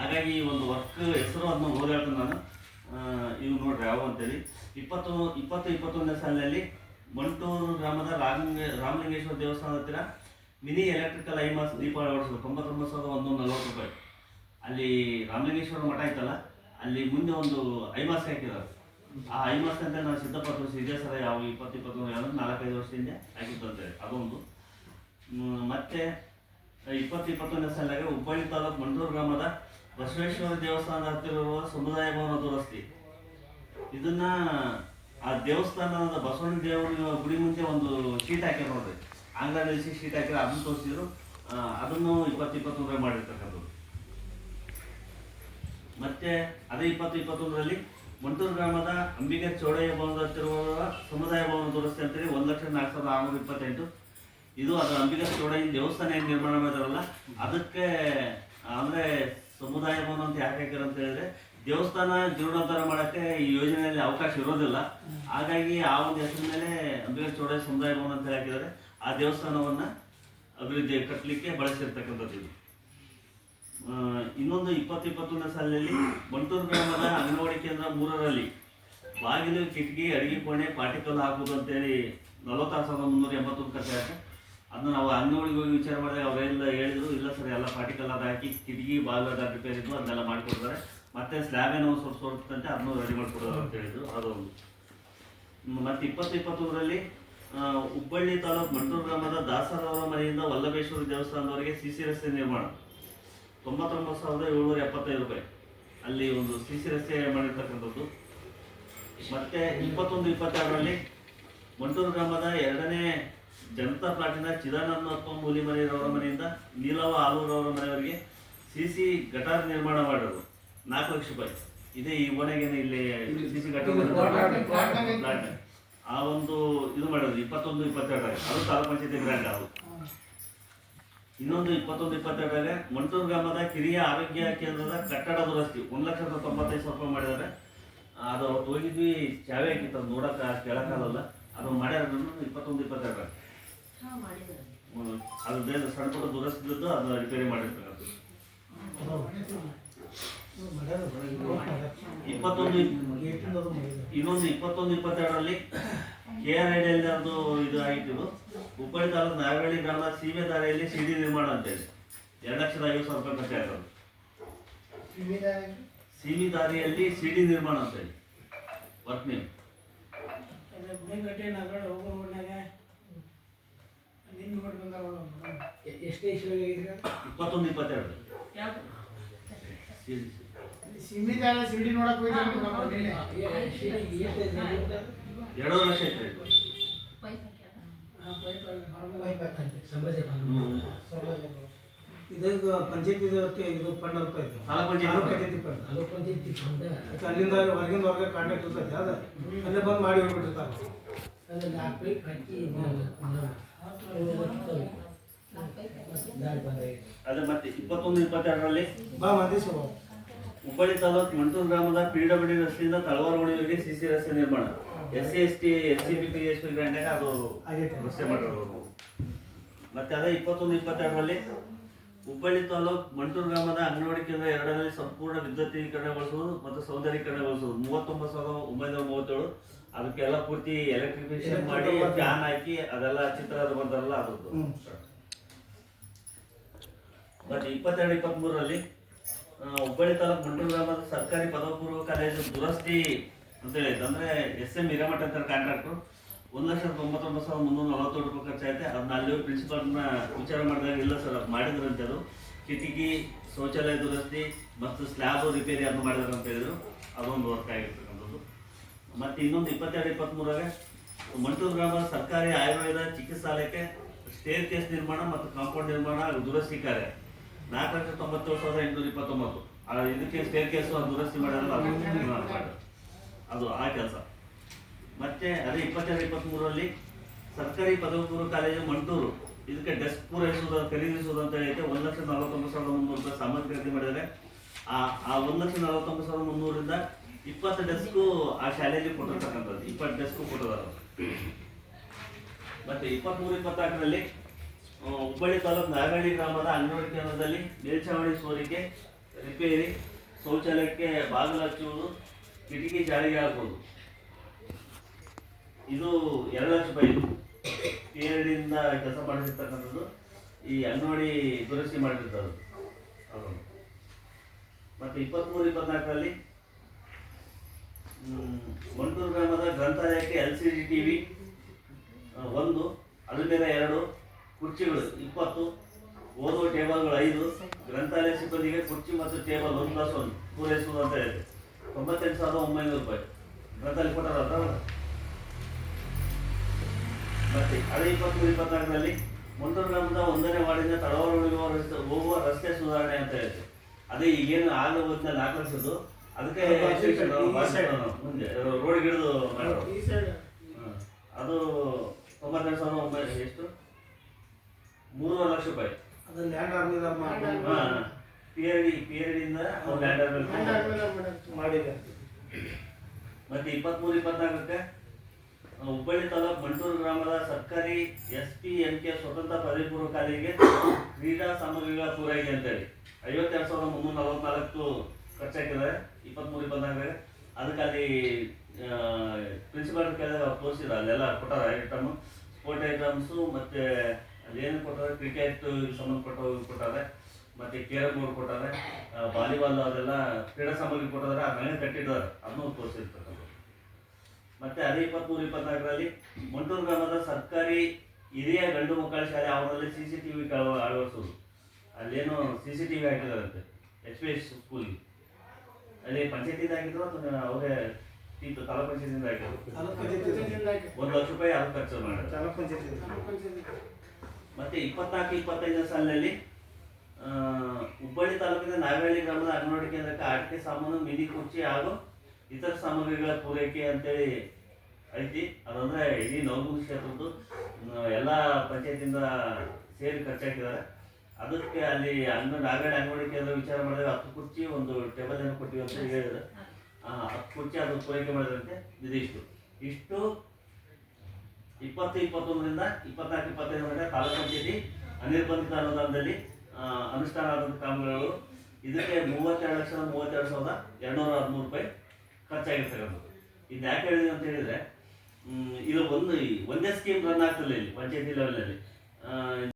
ಹಾಗಾಗಿ ಈ ಒಂದು ವರ್ಕ್ ಹೆಸರು ಅದನ್ನ ಓದಾಡ್ತೀನಿ ನಾನು. ಇವು ನೋಡ್ರಿ ಯಾವ ಅಂತೇಳಿ 21ನೇ ಸಾಲಿನಲ್ಲಿ ಮಂಟೂರು ಗ್ರಾಮದ ರಾಮಲಿಂಗೇಶ್ವರ ದೇವಸ್ಥಾನ ಹತ್ತಿರ ಮಿನಿ ಎಲೆಕ್ಟ್ರಿಕಲ್ ಐಮಾಸ್ ದೀಪ ಅಳವಡಿಸೋದು 99,140 ರೂಪಾಯಿ. ಅಲ್ಲಿ ರಾಮಲಿಂಗೇಶ್ವರ ಮಠ ಐತಲ್ಲ, ಅಲ್ಲಿ ಮುಂದೆ ಒಂದು ಐಮಾಸ್ ಹಾಕಿದ್ದಾರೆ. ಆ ಐಮಾಸ್ ಅಂತ ನಾವು ಸಿದ್ಧಪಡಿಸ ಇದೇ ಸರ ಯಾವ 20-21 ವರ್ಷದಿಂದ ಹಾಕಿತ್ತಂತೇಳಿ ಅದೊಂದು. ಮತ್ತೆ 21ನೇ ಸಾಲಿನಾಗ ಹುಬ್ಬಳ್ಳಿ ತಾಲೂಕು ಮಂಟೂರು ಗ್ರಾಮದ ಬಸವೇಶ್ವರ ದೇವಸ್ಥಾನದ ಹತ್ತಿರ ಇರುವ ಸಮುದಾಯ ಭವನ ದುರಸ್ತಿ. ಇದನ್ನ ಆ ದೇವಸ್ಥಾನದ ಬಸವಣ್ಣ ದೇವರ ಗುಡಿ ಮುಂದೆ ಒಂದು ಶೀಟ್ ಹಾಕ್ಯಾರ ನೋಡ್ರಿ, ಆಂಗ್ಲ ನಿಲ್ಲಿಸಿ ಶೀಟ್ ಹಾಕಿದ್ರೆ ಅದನ್ನು ತೋರಿಸಿದ್ರು. ಅದನ್ನು 20-21 ಮಾಡಿರ್ತಕ್ಕಂಥದ್ದು. ಮತ್ತೆ ಅದೇ 20-21ರಲ್ಲಿ ಮಂಟೂರು ಗ್ರಾಮದ ಅಂಬಿಗರ್ ಚೌಡಯ್ಯ ಭವನದ ಹತ್ತಿರುವ ಸಮುದಾಯ ಭವನ ದುರಸ್ತಿ ಅಂತೇಳಿ 1,04,628. ಇದು ಅದು ಅಂಬಿಗರ್ ಚೌಡಯ್ಯ ದೇವಸ್ಥಾನ ಏನು ನಿರ್ಮಾಣ ಮಾಡಿದಾರಲ್ಲ ಅದಕ್ಕೆ ಅಂದರೆ ಸಮುದಾಯ ಭವನ ಅಂತ ಯಾಕೆ ಹಾಕ್ಯಾರ ಅಂತ ಹೇಳಿದ್ರೆ ದೇವಸ್ಥಾನ ಜೀರ್ಣೋದ್ಧಾರ ಮಾಡೋಕ್ಕೆ ಈ ಯೋಜನೆಯಲ್ಲಿ ಅವಕಾಶ ಇರೋದಿಲ್ಲ. ಹಾಗಾಗಿ ಆ ಒಂದು ಹೆಸರಿನ ಮೇಲೆ ಅಂಬಿಗರ್ ಚೌಡಯ್ಯ ಸಮುದಾಯ ಭವನ ಅಂತ ಹಾಕಿದ್ದಾರೆ. ಆ ದೇವಸ್ಥಾನವನ್ನು ಅಭಿವೃದ್ಧಿ ಕಟ್ಟಲಿಕ್ಕೆ ಬಳಸಿರ್ತಕ್ಕಂಥದ್ದು ಇದು. ಇನ್ನೊಂದು 20-21ನೇ ಸಾಲಿನಲ್ಲಿ ಮಂಟೂರು ಗ್ರಾಮದ ಅಂಗನವಾಡಿ ಕೇಂದ್ರ 3ರಲ್ಲಿ ಬಾಗಿಲು, ಕಿಟಕಿ, ಅಡಿಗೆ ಕೋಣೆ, ಪಾಟಿಕಲ್ಲು ಹಾಕುವುದು ಅಂತೇಳಿ 46,381 ಖರ್ಚು ಆಗುತ್ತೆ. ಅದನ್ನ ನಾವು ಅಂಗನವಾಡಿಗೆ ಹೋಗಿ ವಿಚಾರ ಮಾಡಿದಾಗ ಅವರೆಲ್ಲ ಹೇಳಿದ್ರು, ಇಲ್ಲ ಸರ್ ಎಲ್ಲ ಪಾಟಿಕಲ್ ಅದು ಹಾಕಿ ಕಿಟಕಿ ಬಾಗಿಲು ಅದ ರಿಪೇರ್ ಇದ್ದು ಅದನ್ನೆಲ್ಲ ಮಾಡಿಕೊಡ್ತಾರೆ, ಮತ್ತೆ ಸ್ಲ್ಯಾಬ್ ಏನೋ ಸೊರ್ತಂತೆ ಅದನ್ನು ರೆಡಿ ಮಾಡಿಕೊಡೋದು ಅಂತ ಹೇಳಿದ್ರು. ಅದೊಂದು. ಮತ್ತು 20-21ರಲ್ಲಿ ಹುಬ್ಬಳ್ಳಿ ತಾಲೂಕು ಮಂಟೂರು ಗ್ರಾಮದ ದಾಸರವರ ಮನೆಯಿಂದ ವಲ್ಲಭೇಶ್ವರ ದೇವಸ್ಥಾನದವರೆಗೆ CC ರಸ್ತೆ ನಿರ್ಮಾಣ 99,775 ರೂಪಾಯಿ. ಅಲ್ಲಿ ಒಂದು CC ರಸ್ತೆ ಮಾಡಿರ್ತಕ್ಕಂಥದ್ದು. ಮತ್ತೆ 21-22ರಲ್ಲಿ ಮಂಟೂರು ಗ್ರಾಮದ 2ನೇ ಜನತಾ ಪ್ಲಾಟಿನ ಚಿದಾನಂದಪ್ಪ ಮೂಲಿಮನೆಯವರ ಮನೆಯಿಂದ ನೀಲವ ಆಲೂರವರ ಮನೆಯವರಿಗೆ CC ಗಟಾರ್ ನಿರ್ಮಾಣ ಮಾಡೋದು 4 ಲಕ್ಷ ರೂಪಾಯಿ. ಇದೇ ಈ ಓಣೆಗೇನೆ ಇಲ್ಲಿ CC ಗಟಾರ್ ಆ ಒಂದು ಇದು ಮಾಡೋದು 21-22 ಅದು ತಾಲೂಕು ಪಂಚಾಯತಿ ಗ್ರಾಂಟ್. ಅದು ಇನ್ನೊಂದು 21-22 ಮಂಟೂರು ಗ್ರಾಮದ ಕಿರಿಯ ಆರೋಗ್ಯ ಕೇಂದ್ರದ ಕಟ್ಟಡ ದುರಸ್ತಿ 1,95,000 ರೂಪಾಯಿ ಮಾಡಿದ್ದಾರೆ. ಅದು ಅವತ್ತು ಹೋಗಿದ್ವಿ, ಚಾವೆ ಹಾಕಿತ್ತು, ಅದು ನೋಡಕ್ಕೆ ಕೇಳಕ್ಕಾಗಲ್ಲ. ಅದು ಮಾಡ್ಯಾರ 21-22 ಅದೇನು ಸಣ್ಣ ಪುಟ್ಟ ದುರಸ್ತಿದ್ದು ಅದು ರಿಪೇರಿ ಮಾಡಿರ್ತಕ್ಕಂಥದ್ದು. 21-22ರಲ್ಲಿ KRIDL ಅದು ಇದು ಆಗಿತ್ತು. ಹುಬ್ಬಳ್ಳಿ ತಾಲೂಕು ನಾಗವಳ್ಳಿ ಗ್ರಾಮದ ಸೀಮೆ ದಾರಿಯಲ್ಲಿ CD ನಿರ್ಮಾಣ ಅಂತೇಳಿ 2,50,000 ರೂಪಾಯಿ ಖರ್ಚು ಆಗೋದು. ಸೀಮೆ ದಾರಿಯಲ್ಲಿ CD ನಿರ್ಮಾಣ ಅಂತೇಳಿ ವರ್ಕ್ ನೇಮ್. 21-22 ಸೀಮಿತ ಸಿಡಿ ನೋಡಕ್ ಹೋಗಿ 2 ವರ್ಷ ಐತ್ರಿ. ಇದು ಪಂಚಾಯತಿ ಇದು ಫಂಡ್ ಅಂತ ಐತೆ, ಅಲ್ಲಿಂದ ಹೊರಗಿಂದ ಹೊರಗೆ ಕಾಂಟ್ಯಾಕ್ಟ್ ಇರ್ತೈತೆ, ಅದು ಅಲ್ಲೇ ಬಂದು ಮಾಡಿ ಹೋಗ್ಬಿಟ್ಟಿರ್ತಾರೆ. ಅದೇ ಮತ್ತೆ 21-22ರಲ್ಲಿ ಬಾ ಮದೇಶ್ ಹುಬ್ಬಳ್ಳಿ ತಾಲೂಕು ಮಂಟೂರು ಗ್ರಾಮದ PWD ರಸ್ತೆಯಿಂದ ತಳವಾರವರೆಗೆ CC ರಸ್ತೆ ನಿರ್ಮಾಣ SC ST SCB PSP ಗ್ರಾಂಟ್ನಾಗ ಅದು ರಸ್ತೆ ಮಾಡಿರೋದು. ಮತ್ತೆ ಅದೇ 21-22ರಲ್ಲಿ ಹುಬ್ಬಳ್ಳಿ ತಾಲೂಕು ಮಂಟೂರು ಗ್ರಾಮದ ಅಂಗನವಾಡಿ ಕೇಂದ್ರ 2ರಲ್ಲಿ ಸಂಪೂರ್ಣ ವಿದ್ಯುತೀಕರಣಗೊಳಿಸುವುದು ಮತ್ತು ಸೌಂದರ್ಯೀಕರಣಗೊಳಿಸುವುದು 39,937. ಅದಕ್ಕೆಲ್ಲ ಪೂರ್ತಿ ಎಲೆಕ್ಟ್ರಿಫಿಕೇಶನ್ ಮಾಡಿ ಫ್ಯಾನ್ ಹಾಕಿ ಅದೆಲ್ಲ ಚಿತ್ರ ಅದು ಬಂದಾರಲ್ಲ ಅದ್ರದ್ದು. ಮತ್ತೆ 22-23ರಲ್ಲಿ ಹುಬ್ಬಳ್ಳಿ ತಾಲೂಕು ಮಂಟೂರು ಗ್ರಾಮದ ಸರ್ಕಾರಿ ಪದವಿ ಪೂರ್ವ ಕಾಲೇಜು ದುರಸ್ತಿ ಅಂತ ಹೇಳಿದ್ದು, ಅಂದ್ರೆ SM ಹಿರೇಮಠ ಅಂತ ಕಾಂಟ್ರಾಕ್ಟ್ರು 1,99,347 ರೂಪಾಯಿ ಖರ್ಚಾಯ್ತೆ. ಅದನ್ನ ಅಲ್ಲಿ ಪ್ರಿನ್ಸಿಪಾಲ್ನ ವಿಚಾರ ಮಾಡಿದಾಗ ಇಲ್ಲ ಸರ್ ಅದು ಮಾಡಿದ್ರಂತೆ, ಅದು ಕಿಟಕಿ ಶೌಚಾಲಯ ದುರಸ್ತಿ ಮತ್ತು ಸ್ಲ್ಯಾಬ್ ರಿಪೇರಿ ಅದನ್ನು ಮಾಡಿದಾರೆ ಅಂತ ಹೇಳಿದ್ರು. ಅದೊಂದು ವರ್ಕ್ ಆಗಿರ್ತಕ್ಕಂಥದ್ದು. ಮತ್ತು ಇನ್ನೊಂದು 22-23ರಾಗ ಮಂಟೂರು ಗ್ರಾಮದ ಸರ್ಕಾರಿ ಆಯುರ್ವೇದ ಚಿಕಿತ್ಸಾಲಯಕ್ಕೆ ಸ್ಟೇರ್ ಕೇಸ್ ನಿರ್ಮಾಣ ಮತ್ತು ಕಾಂಪೌಂಡ್ ನಿರ್ಮಾಣ ದುರಸ್ತಿ ಕಾರ್ಯ 4,97,829. ಇದಕ್ಕೆ ಸ್ಟೇರ್ ಕೇಸು ಅದು ದುರಸ್ತಿ ಮಾಡಿರಲ್ಲ, ಅದು ಆ ಕೆಲಸ. ಮತ್ತೆ ಅದೇ 22-23ರಲ್ಲಿ ಸರ್ಕಾರಿ ಪದವಿ ಪೂರ್ವ ಕಾಲೇಜು ಮಂಟೂರು ಇದಕ್ಕೆ ಡೆಸ್ಕ್ ಪೂರೈಸುವುದು ಖರೀದಿಸುವುದು ಅಂತ ಹೇಳಿದ್ರೆ 1,49,300 ರೂಪಾಯಿ ಸಾಮಗ್ರಿ ಖರೀದಿ ಮಾಡಿದರೆ. ಆ 1,49,300ರಿಂದ 20 ಡೆಸ್ಕು ಆ ಶಾಲೆಯಲ್ಲಿ ಕೊಟ್ಟಿರ್ತಕ್ಕಂಥದ್ದು, 20 ಡೆಸ್ಕು ಕೊಟ್ಟಿದ್ದಾರೆ. ಮತ್ತೆ 23-24ರಲ್ಲಿ ಹುಬ್ಬಳ್ಳಿ ತಾಲೂಕು ನಾಗಹಳ್ಳಿ ಗ್ರಾಮದ ಅಂಗನವಾಡಿ ಕೇಂದ್ರದಲ್ಲಿ ಮೇಲ್ಛಾವಣಿ ಸೋರಿಕೆ ರಿಪೇರಿ, ಶೌಚಾಲಯಕ್ಕೆ ಬಾಗಿಲು ಹಚ್ಚುವುದು, ಕಿಟಕಿ ಜಾಳಿಗೆ ಹಾಕೋದು. ಇದು 2 ಲಕ್ಷ ರೂಪಾಯಿ. PRD ಕೆಲಸ ಮಾಡಿರ್ತಕ್ಕಂಥದ್ದು ಈ ಅಂಗನವಾಡಿ ದುರಸ್ತಿ ಮಾಡಿರ್ತಾರೆ ಅವರು. ಮತ್ತು 23-24ರಲ್ಲಿ ಮಂಟೂರು ಗ್ರಾಮದ ಗ್ರಂಥಾಲಯಕ್ಕೆ LCD TV 1, ಅಲ್ಮೇರ 2, ಕುರ್ಚಿಗಳು 20, ಓದುವ ಟೇಬಲ್ಗಳು 5, ಗ್ರಂಥಾಲಯ ಸಿಬ್ಬಂದಿಗೆ ಕುರ್ಚಿ ಮತ್ತು ಟೇಬಲ್ 1+1 ಪೂರೈಸುವುದು ಅಂತ ಹೇಳಿದೆ. 98,900 ರೂಪಾಯಿ ಗ್ರಂಥಾಲಯ ಕೊಟ್ಟಾರ. ಮತ್ತೆ ಅದೇ 23-24ರಲ್ಲಿ ಮಂಟೂರು ಗ್ರಾಮದ 1ನೇ ವಾರ್ಡಿನ ತಡವಾರ ಹೋಗುವ ರಸ್ತೆ ಸುಧಾರಣೆ ಅಂತ ಹೇಳಿದೆ. ಅದೇ ಈಗೇನು ಆಗ ಹೋದ 4 ಲಕ್ಷದ್ದು ಅದಕ್ಕೆ ಮುಂದೆ ರೋಡ್ ಗಿಡದು ಮಾಡೋದು. ಅದು 92,900 ಎಷ್ಟು 3 ಲಕ್ಷ ರೂಪಾಯಿ. ಅದು ಲ್ಯಾಂಡ್ ಆರ್ಮಿದಾರ್ PRD ಅವ್ರು ಲ್ಯಾಂಡ್ ಮಾಡಿದೆ. ಮತ್ತೆ 23-24ಕ್ಕೆ ಹುಬ್ಬಳ್ಳಿ ತಾಲೂಕು ಮಂಟೂರು ಗ್ರಾಮದ ಸರ್ಕಾರಿ SPMK ಸ್ವತಂತ್ರ ಪದವಿ ಪೂರ್ವ ಕಾಲೇಜಿಗೆ ಕ್ರೀಡಾ ಸಾಮಗ್ರಿಗಳ ಪೂರೈಕೆ ಅಂತೇಳಿ 52,344 ಖರ್ಚಾಕಿದ್ದಾರೆ 23-24ಗೆ. ಅದಕ್ಕೆ ಅಲ್ಲಿ ಪ್ರಿನ್ಸಿಪಾಲ್ ಕೇಳಿದಾಗ ತೋರಿಸಿದ ಅಲ್ಲೆಲ್ಲ ಕೊಟ್ಟಾರ ಐಟಮ್, ಸ್ಪೋರ್ಟ್ ಐಟಮ್ಸು, ಮತ್ತು ಅದೇನು ಕೊಟ್ಟಾರೆ ಕ್ರಿಕೆಟ್ ಸಂಬಂಧಪಟ್ಟವು ಕೊಟ್ಟಾರೆ, ಮತ್ತು ಕೇರಮ್ ಬೋರ್ಡ್ ಕೊಟ್ಟಾರೆ, ವಾಲಿಬಾಲ್ ಅದೆಲ್ಲ ಕ್ರೀಡಾ ಸಾಮಗ್ರಿ ಕೊಟ್ಟಿದ್ದಾರೆ. ಅದನ್ನೇ ಕಟ್ಟಿದ್ದಾರೆ, ಅದನ್ನೂ ತೋರಿಸಿರ್ತಕ್ಕಂಥ. ಮತ್ತು ಅದೇ 23-24ರಲ್ಲಿ ಮಂಟೂರು ಗ್ರಾಮದ ಸರ್ಕಾರಿ ಹಿರಿಯ ಗಂಡು ಮಕ್ಕಳ ಶಾಲೆ ಅವರಲ್ಲಿ CCTV ಅಳವಡಿಸೋದು. ಅಲ್ಲೇನೋ CCTV ಹಾಕಿದಾರಂತೆ HPS ಸ್ಕೂಲಿಗೆ. ಅಲ್ಲಿ ಪಂಚಾಯತಿಂದ ಹಾಕಿದ್ರು ಅಥವಾ ಅವರೇ ತಾಲೂಕು ಪಂಚಾಯತಿಂದ ಹಾಕಿದ್ರು. 1 ಲಕ್ಷ ರೂಪಾಯಿ ಅದು ಖರ್ಚು ಮಾಡಿದ್ರು. ಮತ್ತು 24-25ನೇ ಸಾಲಿನಲ್ಲಿ ಹುಬ್ಬಳ್ಳಿ ತಾಲೂಕಿನ ನಾಗಹಳ್ಳಿ ಗ್ರಾಮದ ಅಂಗನವಾಡಿ ಕೇಂದ್ರಕ್ಕೆ ಆಟಿಕೆ ಸಾಮಾನು, ಮಿನಿ ಕುರ್ಚಿ ಹಾಗೂ ಇತರ ಸಾಮಗ್ರಿಗಳ ಪೂರೈಕೆ ಅಂತೇಳಿ ಐತಿ. ಅದಂದರೆ ಇಡೀ ನವಗುಂದ ಕ್ಷೇತ್ರದ್ದು ಎಲ್ಲ ಪಂಚಾಯತಿಂದ ಸೇರಿ ಖರ್ಚಾಕಿದ್ದಾರೆ. ಅದಕ್ಕೆ ಅಲ್ಲಿ ನಾಗಹಳ್ಳಿ ಅಂಗನವಾಡಿ ಕೇಂದ್ರ ವಿಚಾರ ಮಾಡಿದ್ರೆ 10 ಕುರ್ಚಿ 1 ಟೇಬಲ್ ಏನು ಕೊಟ್ಟಿವಿ ಅಂತ ಹೇಳಿದ್ರು. 10 ಕುರ್ಚಿ ಅದು ಪೂರೈಕೆ ಮಾಡಿದ್ರಂತೆ. ಇಷ್ಟು 20-21ರಿಂದ 24-25 ತಾಲೂಕು ಪಂಚಾಯತಿ ಅನಿರ್ಬಂಧಿತ ಅನುದಾನದಲ್ಲಿ ಅನುಷ್ಠಾನ ಆದಂಥ ಕಾಮಗಾರಿಗಳು. ಇದಕ್ಕೆ 32,32,213 ರೂಪಾಯಿ ಖರ್ಚಾಗಿರ್ತಕ್ಕಂಥದ್ದು. ಇದು ಯಾಕೆ ಹೇಳಿದೆ ಅಂತ ಹೇಳಿದರೆ, ಇದು ಒಂದೇ ಸ್ಕೀಮ್ ರನ್ ಆಗ್ತಿಲ್ಲ ಇಲ್ಲಿ ಪಂಚಾಯತಿ ಲೆವೆಲಲ್ಲಿ.